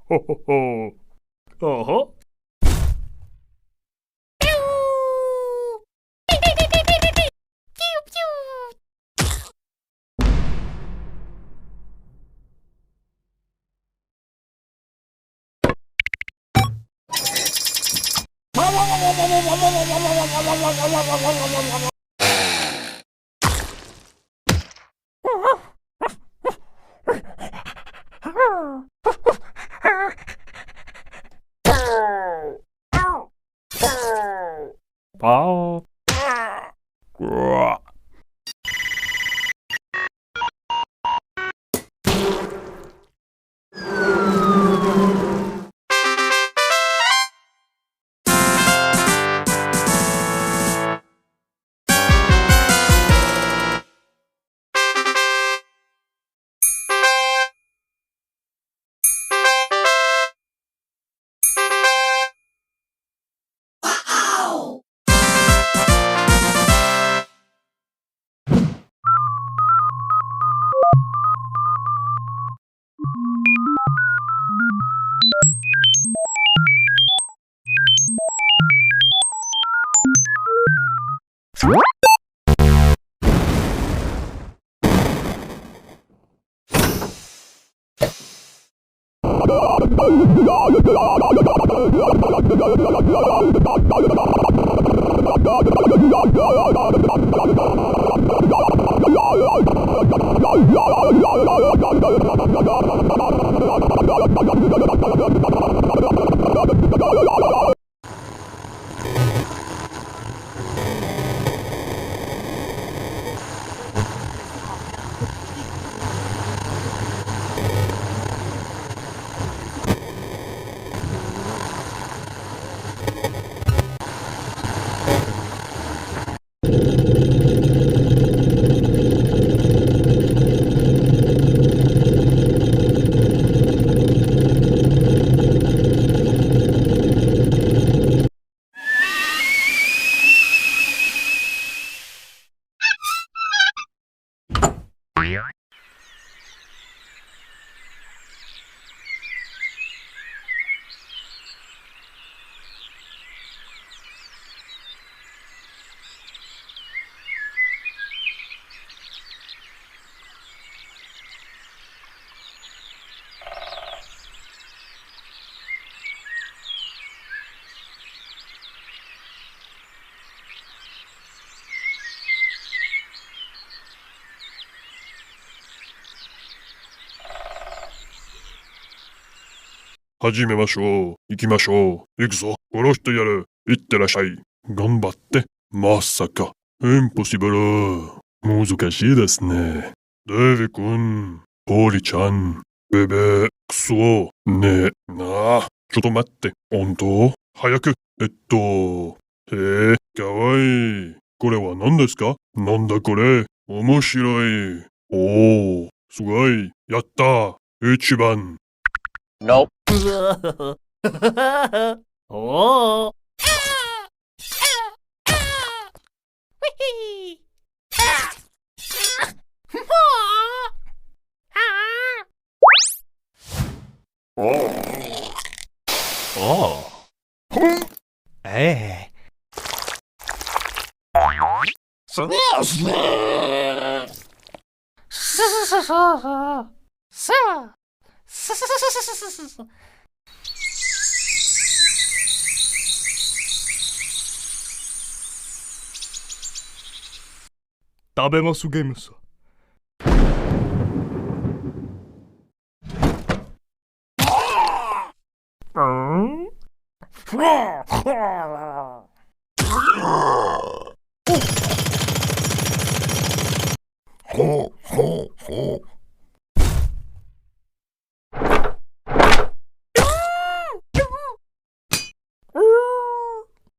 ほほほ。あは。パー。うわ。始めましょう。行きましょう。行くぞ。この人やる。行ってらっしゃい。頑張って。まさか。インポッシブル。難しいですね。デイビ君、ポーリちゃん、ベベ、クソ、ねえ、なあ、ちょっと待って。本当？早く。へえ、かわいい。これは何ですか？なんだこれ。面白い。おー、すごい。やった。一番。Nope. おー。おー。ええ。そうですね。食べますゲームさ。ほうほうほう。